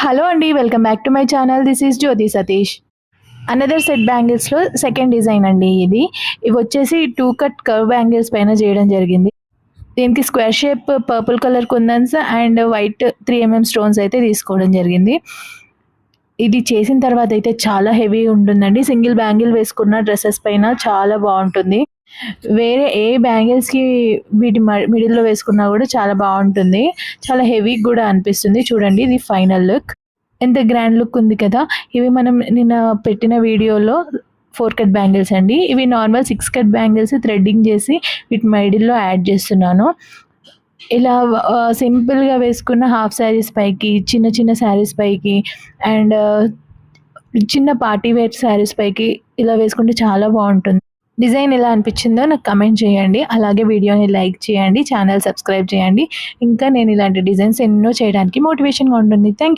Hello అండి. Welcome back to my channel. This is Jyothi Satish. Another set బ్యాంగిల్స్‌లో second design అండి ఇది. ఇవొచ్చేసి 2 కట్ కర్వ్ బ్యాంగిల్స్ పైన చేయడం జరిగింది. దీనికి square shape purple colour kundans and white 3 stones అయితే తీసుకోవడం జరిగింది. ఇది చేసిన తర్వాత అయితే చాలా హెవీ ఉంటుందండి. సింగిల్ బ్యాంగిల్ వేసుకున్న డ్రెసెస్ పైన చాలా బావుంటుంది. వేరే ఏ బ్యాంగిల్స్‌కి వీటి మిడిల్‌లో వేసుకున్నా గూడా చాలా బావుంటుంది. చాలా హెవీగా గూడా అనిపిస్తుంది. చూడండి ఇది ఫైనల్ లుక్. ఎంత గ్రాండ్ లుక్ ఉంది కదా! ఇవి మనం నిన్న పెట్టిన వీడియోలో 4 కట్ బ్యాంగిల్స్ అండి. ఇవి నార్మల్ 6 కట్ బ్యాంగిల్స్ థ్రెడ్డింగ్ చేసి వీటి మిడిల్‌లో యాడ్ చేస్తున్నాను. ఇలా సింపుల్‌గా వేసుకున్న హాఫ్ సారీస్ పైకి, చిన్న చిన్న సారీస్ పైకి అండ్ చిన్న పార్టీ వేర్ సారీస్ పైకి ఇలా వేసుకుంటే చాలా బావుంటుంది. డిజైన్ ఎలా అనిపించిందో నాకు కమెంట్ చేయండి. అలాగే వీడియోని లైక్ చేయండి. ఛానల్ సబ్స్క్రైబ్ చేయండి. ఇంకా నేను ఇలాంటి డిజైన్స్ ఎన్నో చేయడానికి మోటివేషన్‌గా ఉంటుంది. థాంక్